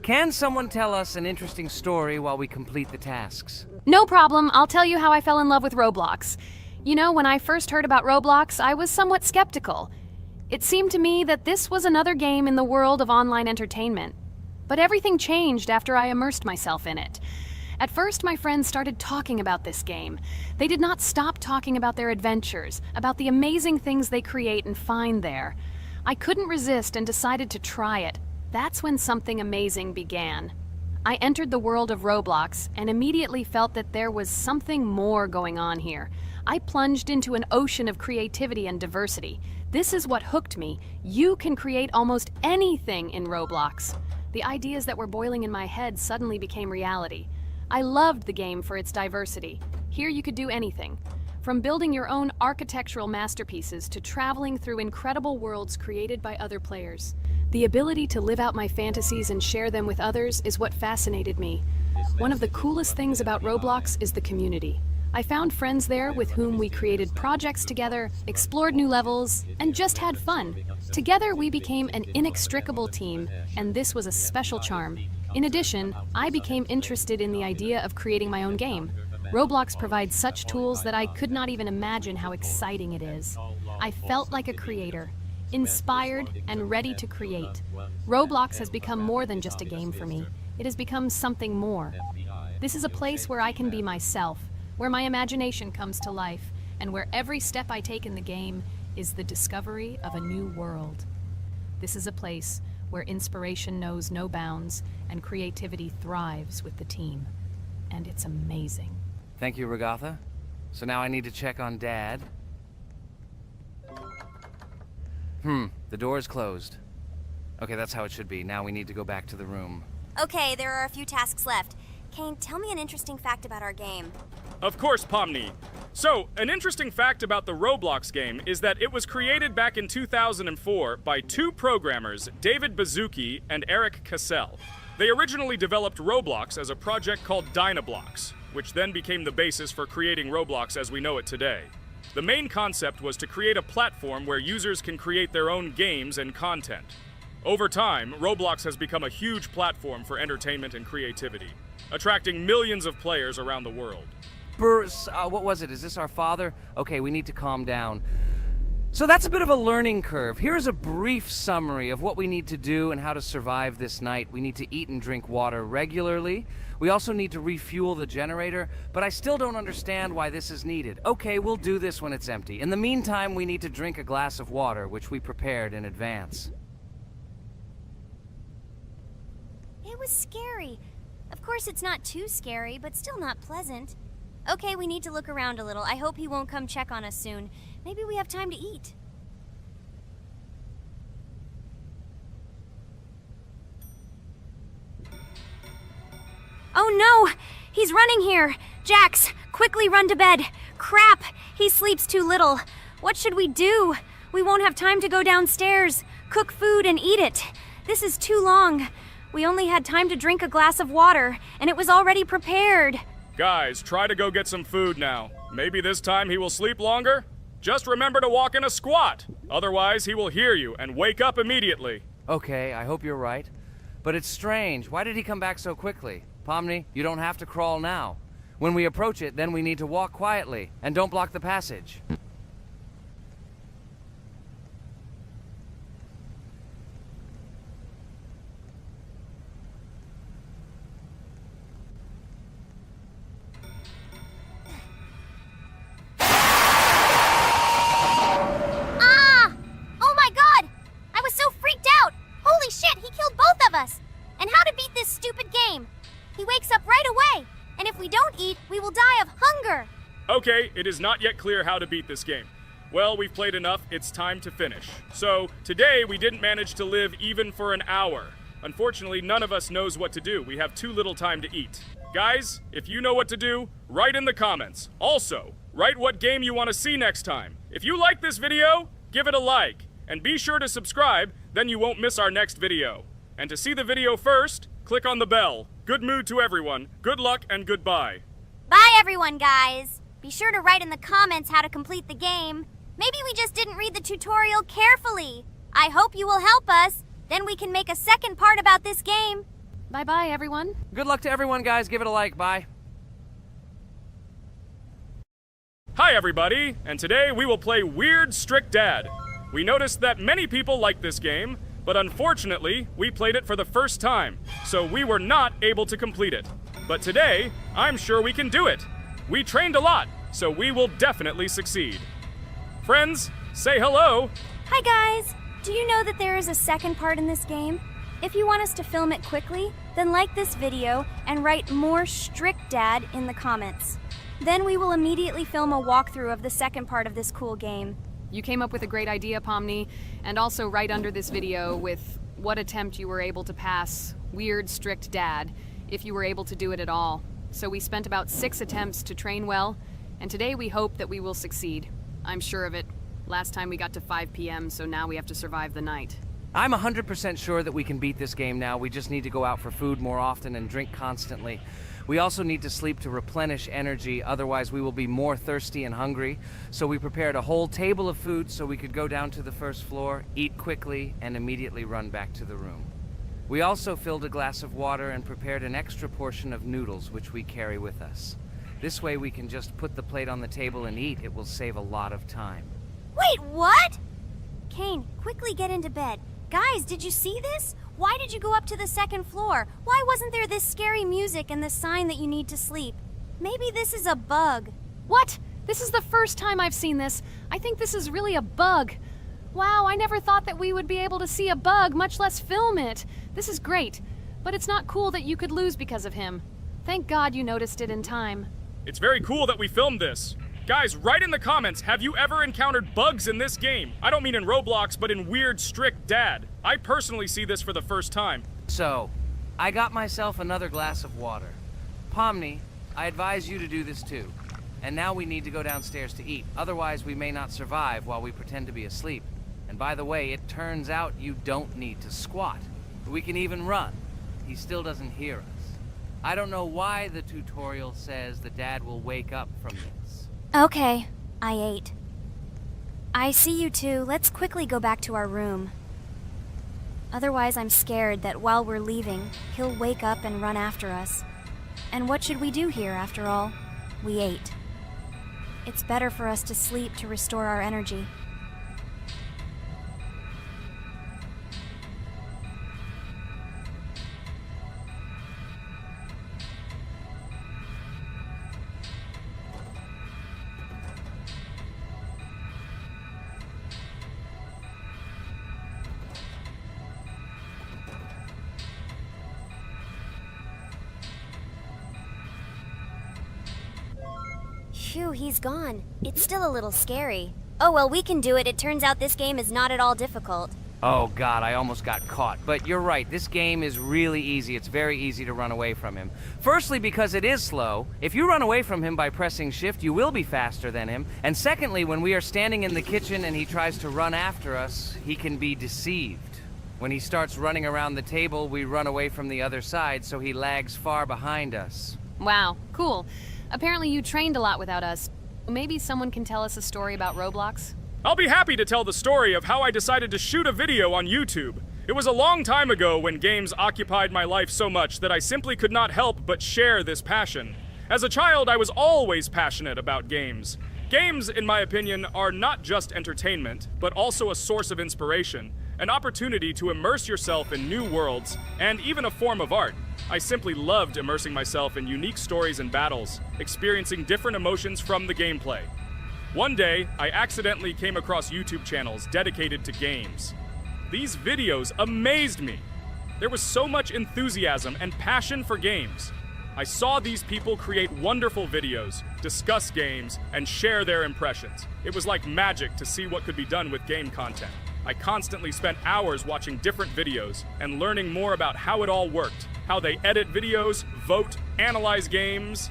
can someone tell us an interesting story while we complete the tasks? No problem, I'll tell you how I fell in love with Roblox. You know, when I first heard about Roblox, I was somewhat skeptical. It seemed to me that this was another game in the world of online entertainment. But everything changed after I immersed myself in it. At first, my friends started talking about this game. They did not stop talking about their adventures, about the amazing things they create and find there. I couldn't resist and decided to try it. That's when something amazing began. I entered the world of Roblox and immediately felt that there was something more going on here. I plunged into an ocean of creativity and diversity. This is what hooked me. You can create almost anything in Roblox. The ideas that were boiling in my head suddenly became reality. I loved the game for its diversity. Here you could do anything, from building your own architectural masterpieces to traveling through incredible worlds created by other players. The ability to live out my fantasies and share them with others is what fascinated me. One of the coolest things about Roblox is the community. I found friends there with whom we created projects together, explored new levels, and just had fun. Together, we became an inextricable team, and this was a special charm. In addition, I became interested in the idea of creating my own game. Roblox provides such tools that I could not even imagine how exciting it is. I felt like a creator, inspired and ready to create. Roblox has become more than just a game for me. It has become something more. This is a place where I can be myself, where my imagination comes to life, and where every step I take in the game is the discovery of a new world. This is a place where inspiration knows no bounds and creativity thrives with the team. And it's amazing. Thank you, Regatha. So now I need to check on Dad. The door is closed. Okay, that's how it should be. Now we need to go back to the room. Okay, there are a few tasks left. Kane, tell me an interesting fact about our game. Of course, Pomni. So, an interesting fact about the Roblox game is that it was created back in 2004 by two programmers, David Baszucki and Eric Cassell. They originally developed Roblox as a project called Dynablocks, which then became the basis for creating Roblox as we know it today. The main concept was to create a platform where users can create their own games and content. Over time, Roblox has become a huge platform for entertainment and creativity, attracting millions of players around the world. What was it? Is this our father? Okay, we need to calm down. So that's a bit of a learning curve. Here's a brief summary of what we need to do and how to survive this night. We need to eat and drink water regularly. We also need to refuel the generator, but I still don't understand why this is needed. Okay, we'll do this when it's empty. In the meantime, we need to drink a glass of water, which we prepared in advance. It was scary. Of course, it's not too scary, but still not pleasant. Okay, we need to look around a little. I hope he won't come check on us soon. Maybe we have time to eat. Oh no! He's running here! Jax, quickly run to bed! Crap! He sleeps too little. What should we do? We won't have time to go downstairs, cook food, and eat it. This is too long. We only had time to drink a glass of water, and it was already prepared. Guys, try to go get some food now. Maybe this time he will sleep longer? Just remember to walk in a squat. Otherwise, he will hear you and wake up immediately. Okay, I hope you're right. But it's strange. Why did he come back so quickly? Pomni, you don't have to crawl now. When we approach it, then we need to walk quietly. And don't block the passage. And how to beat this stupid game. He wakes up right away, and if we don't eat, we will die of hunger. Okay, it is not yet clear how to beat this game. Well, we've played enough, it's time to finish. So, today we didn't manage to live even for an hour. Unfortunately, none of us knows what to do. We have too little time to eat. Guys, if you know what to do, write in the comments. Also, write what game you want to see next time. If you like this video, give it a like. And be sure to subscribe, then you won't miss our next video. And to see the video first, click on the bell. Good mood to everyone. Good luck and goodbye. Bye everyone, guys. Be sure to write in the comments how to complete the game. Maybe we just didn't read the tutorial carefully. I hope you will help us. Then we can make a second part about this game. Bye-bye, everyone. Good luck to everyone, guys. Give it a like. Bye. Hi everybody, and today we will play Weird Strict Dad. We noticed that many people like this game, but unfortunately, we played it for the first time, so we were not able to complete it. But today, I'm sure we can do it. We trained a lot, so we will definitely succeed. Friends, say hello. Hi guys. Do you know that there is a second part in this game? If you want us to film it quickly, then like this video and write more Strict Dad in the comments. Then we will immediately film a walkthrough of the second part of this cool game. You came up with a great idea, Pomni, and also right under this video with what attempt you were able to pass Weird Strict Dad, if you were able to do it at all. So we spent about 6 attempts to train well, and today we hope that we will succeed. I'm sure of it. Last time we got to 5 p.m., so now we have to survive the night. I'm 100% sure that we can beat this game now. We just need to go out for food more often and drink constantly. We also need to sleep to replenish energy, otherwise we will be more thirsty and hungry. So we prepared a whole table of food so we could go down to the first floor, eat quickly, and immediately run back to the room. We also filled a glass of water and prepared an extra portion of noodles, which we carry with us. This way we can just put the plate on the table and eat. It will save a lot of time. Wait, what? Kane, quickly get into bed. Guys, did you see this? Why did you go up to the second floor? Why wasn't there this scary music and the sign that you need to sleep? Maybe this is a bug. What? This is the first time I've seen this. I think this is really a bug. Wow, I never thought that we would be able to see a bug, much less film it. This is great, but it's not cool that you could lose because of him. Thank God you noticed it in time. It's very cool that we filmed this. Guys, write in the comments, have you ever encountered bugs in this game? I don't mean in Roblox, but in Weird Strict Dad. I personally see this for the first time. So, I got myself another glass of water. Pomni, I advise you to do this too. And now we need to go downstairs to eat. Otherwise, we may not survive while we pretend to be asleep. And by the way, it turns out you don't need to squat. We can even run. He still doesn't hear us. I don't know why the tutorial says the dad will wake up from this. Okay, I ate. I see you two. Let's quickly go back to our room. Otherwise, I'm scared that while we're leaving, he'll wake up and run after us. And what should we do here, after all? We ate. It's better for us to sleep to restore our energy. Phew, he's gone. It's still a little scary. Oh well, we can do it. It turns out this game is not at all difficult. Oh God, I almost got caught. But you're right, this game is really easy. It's very easy to run away from him. Firstly, because it is slow. If you run away from him by pressing shift, you will be faster than him. And secondly, when we are standing in the kitchen and he tries to run after us, he can be deceived. When he starts running around the table, we run away from the other side, so he lags far behind us. Wow, cool. Apparently you trained a lot without us. Maybe someone can tell us a story about Roblox? I'll be happy to tell the story of how I decided to shoot a video on YouTube. It was a long time ago when games occupied my life so much that I simply could not help but share this passion. As a child, I was always passionate about games. Games, in my opinion, are not just entertainment, but also a source of inspiration, an opportunity to immerse yourself in new worlds, and even a form of art. I simply loved immersing myself in unique stories and battles, experiencing different emotions from the gameplay. One day, I accidentally came across YouTube channels dedicated to games. These videos amazed me. There was so much enthusiasm and passion for games. I saw these people create wonderful videos, discuss games, and share their impressions. It was like magic to see what could be done with game content. I constantly spent hours watching different videos and learning more about how it all worked, how they edit videos, vote, analyze games.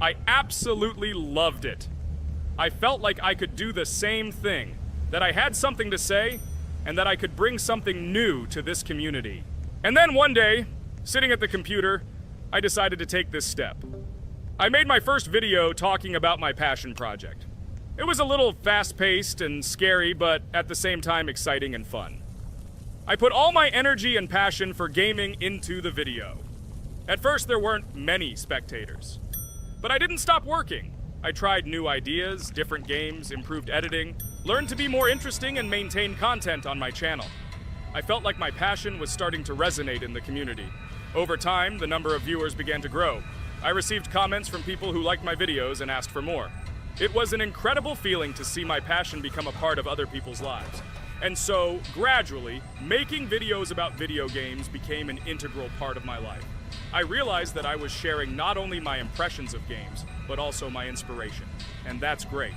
I absolutely loved it. I felt like I could do the same thing, that I had something to say, and that I could bring something new to this community. And then one day, sitting at the computer, I decided to take this step. I made my first video talking about my passion project. It was a little fast-paced and scary, but at the same time exciting and fun. I put all my energy and passion for gaming into the video. At first, there weren't many spectators. But I didn't stop working. I tried new ideas, different games, improved editing, learned to be more interesting, and maintain content on my channel. I felt like my passion was starting to resonate in the community. Over time, the number of viewers began to grow. I received comments from people who liked my videos and asked for more. It was an incredible feeling to see my passion become a part of other people's lives. And so, gradually, making videos about video games became an integral part of my life. I realized that I was sharing not only my impressions of games, but also my inspiration. And that's great.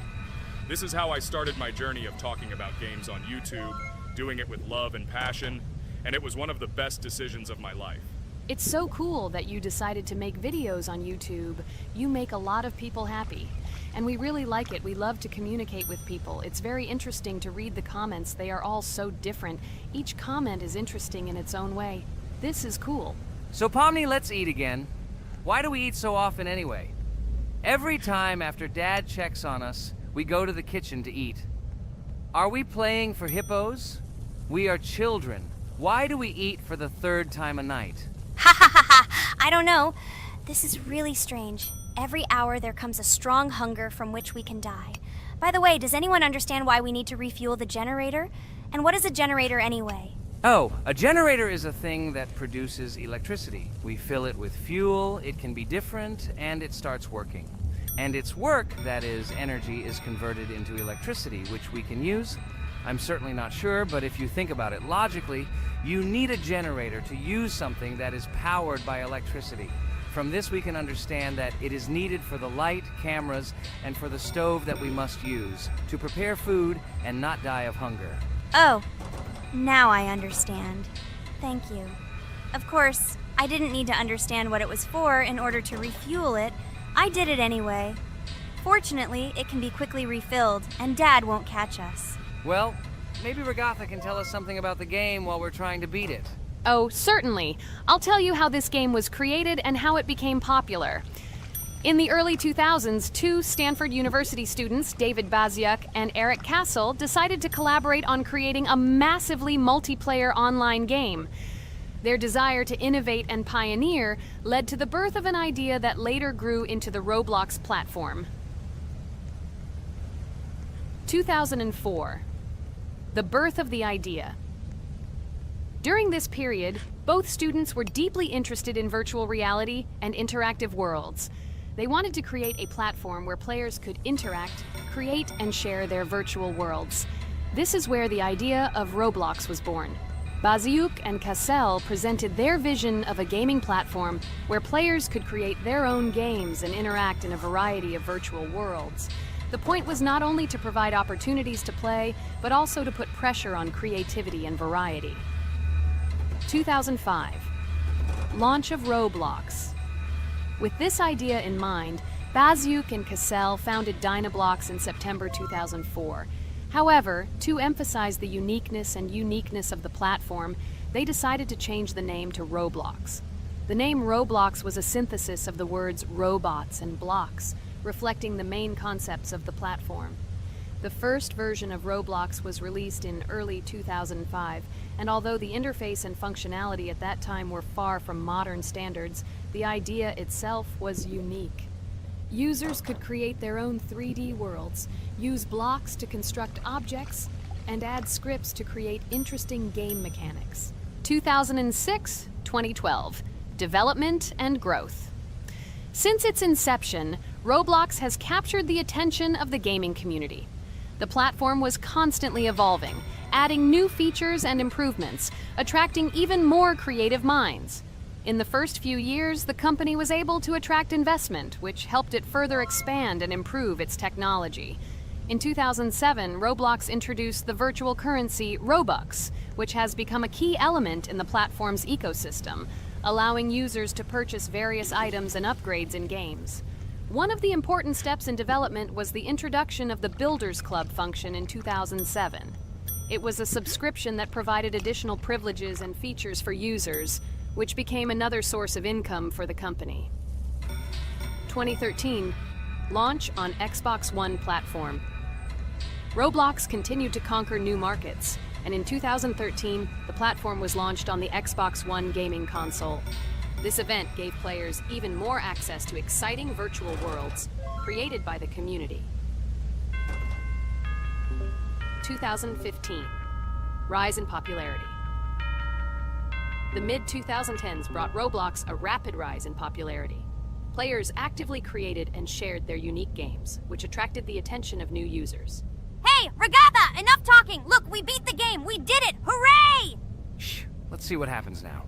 This is how I started my journey of talking about games on YouTube, doing it with love and passion, and it was one of the best decisions of my life. It's so cool that you decided to make videos on YouTube. You make a lot of people happy. And we really like it. We love to communicate with people. It's very interesting to read the comments. They are all so different. Each comment is interesting in its own way. This is cool. So Pomni, let's eat again. Why do we eat so often anyway? Every time after Dad checks on us, we go to the kitchen to eat. Are we playing for hippos? We are children. Why do we eat for the third time a night? Ha ha ha ha! I don't know. This is really strange. Every hour there comes a strong hunger from which we can die. By the way, does anyone understand why we need to refuel the generator? And what is a generator anyway? Oh, a generator is a thing that produces electricity. We fill it with fuel, it can be different, and it starts working. And its work, that is, energy, is converted into electricity, which we can use. I'm certainly not sure, but if you think about it logically, you need a generator to use something that is powered by electricity. From this we can understand that it is needed for the light, cameras, and for the stove that we must use to prepare food and not die of hunger. Oh, now I understand. Thank you. Of course, I didn't need to understand what it was for in order to refuel it. I did it anyway. Fortunately, it can be quickly refilled, and Dad won't catch us. Well, maybe Regatha can tell us something about the game while we're trying to beat it. Oh, certainly. I'll tell you how this game was created and how it became popular. In the early 2000s, two Stanford University students, David Baziuk and Eric Castle, decided to collaborate on creating a massively multiplayer online game. Their desire to innovate and pioneer led to the birth of an idea that later grew into the Roblox platform. 2004. The birth of the idea. During this period, both students were deeply interested in virtual reality and interactive worlds. They wanted to create a platform where players could interact, create, and share their virtual worlds. This is where the idea of Roblox was born. Baziuk and Cassell presented their vision of a gaming platform where players could create their own games and interact in a variety of virtual worlds. The point was not only to provide opportunities to play, but also to put pressure on creativity and variety. 2005. Launch of Roblox. With this idea in mind, Baziuk and Cassell founded Dynablocks in September 2004. However, to emphasize the uniqueness of the platform, they decided to change the name to Roblox. The name Roblox was a synthesis of the words robots and blocks, reflecting the main concepts of the platform. The first version of Roblox was released in early 2005, and although the interface and functionality at that time were far from modern standards, the idea itself was unique. Users could create their own 3D worlds, use blocks to construct objects, and add scripts to create interesting game mechanics. 2006-2012. Development and growth. Since its inception, Roblox has captured the attention of the gaming community. The platform was constantly evolving, adding new features and improvements, attracting even more creative minds. In the first few years, the company was able to attract investment, which helped it further expand and improve its technology. In 2007, Roblox introduced the virtual currency Robux, which has become a key element in the platform's ecosystem, allowing users to purchase various items and upgrades in games. One of the important steps in development was the introduction of the Builders Club function in 2007. It was a subscription that provided additional privileges and features for users, which became another source of income for the company. 2013, launch on Xbox One platform. Roblox continued to conquer new markets, and in 2013, the platform was launched on the Xbox One gaming console. This event gave players even more access to exciting virtual worlds created by the community. 2015, rise in popularity. The mid-2010s brought Roblox a rapid rise in popularity. Players actively created and shared their unique games, which attracted the attention of new users. Hey, Regatha! Enough talking! Look, we beat the game! We did it! Hooray! Shh, let's see what happens now.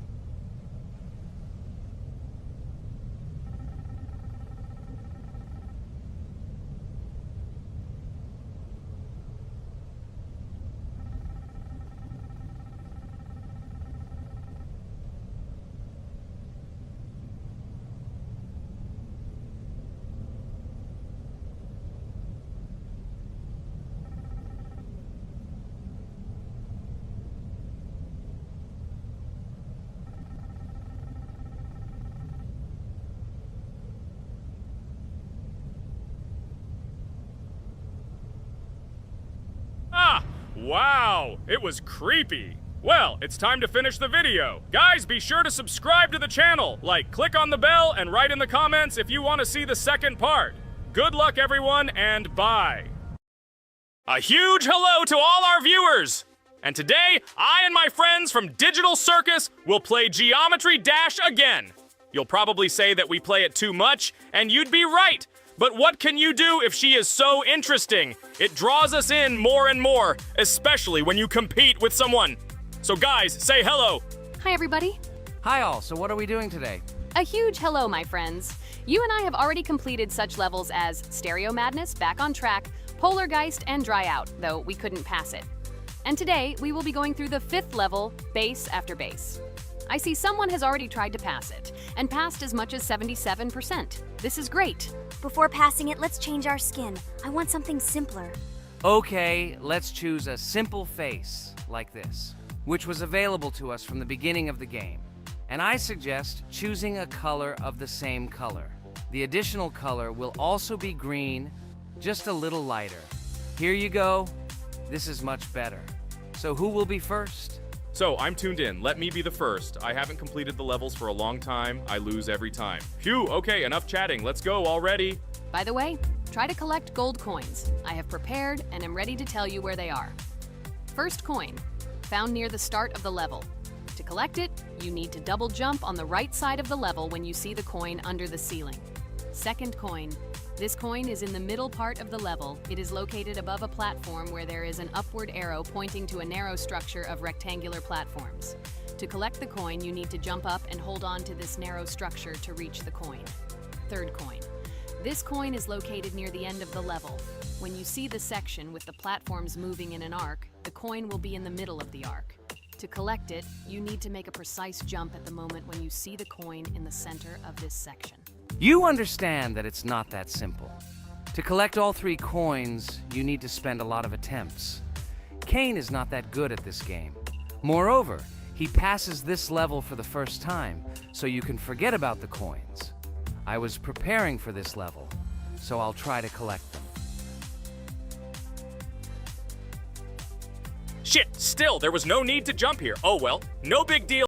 Wow, it was creepy. Well, it's time to finish the video. Guys, be sure to subscribe to the channel. Click on the bell and write in the comments if you want to see the second part. Good luck, everyone, and bye. A huge hello to all our viewers! And today, I and my friends from Digital Circus will play Geometry Dash again. You'll probably say that we play it too much, and you'd be right. But what can you do if she is so interesting? It draws us in more and more, especially when you compete with someone. So guys, say hello. Hi, everybody. Hi all, so what are we doing today? A huge hello, my friends. You and I have already completed such levels as Stereo Madness, Back on Track, Polargeist, and Dry Out, though we couldn't pass it. And today, we will be going through the 5th level, Base After Base. I see someone has already tried to pass it, and passed as much as 77%. This is great. Before passing it, let's change our skin. I want something simpler. Okay, let's choose a simple face, like this, which was available to us from the beginning of the game. And I suggest choosing a color of the same color. The additional color will also be green, just a little lighter. Here you go. This is much better. So who will be first? So, I'm tuned in. Let me be the first. I haven't completed the levels for a long time. I lose every time. Phew, okay, enough chatting. Let's go already. By the way, try to collect gold coins. I have prepared and am ready to tell you where they are. First coin, found near the start of the level. To collect it, you need to double jump on the right side of the level when you see the coin under the ceiling. Second coin. This coin is in the middle part of the level. It is located above a platform where there is an upward arrow pointing to a narrow structure of rectangular platforms. To collect the coin, you need to jump up and hold on to this narrow structure to reach the coin. Third coin. This coin is located near the end of the level. When you see the section with the platforms moving in an arc, the coin will be in the middle of the arc. To collect it, you need to make a precise jump at the moment when you see the coin in the center of this section. You understand that it's not that simple. To collect all 3 coins, you need to spend a lot of attempts. Kane is not that good at this game. Moreover, he passes this level for the first time, so you can forget about the coins. I was preparing for this level, so I'll try to collect them. Shit, still, there was no need to jump here. Oh well, no big deal.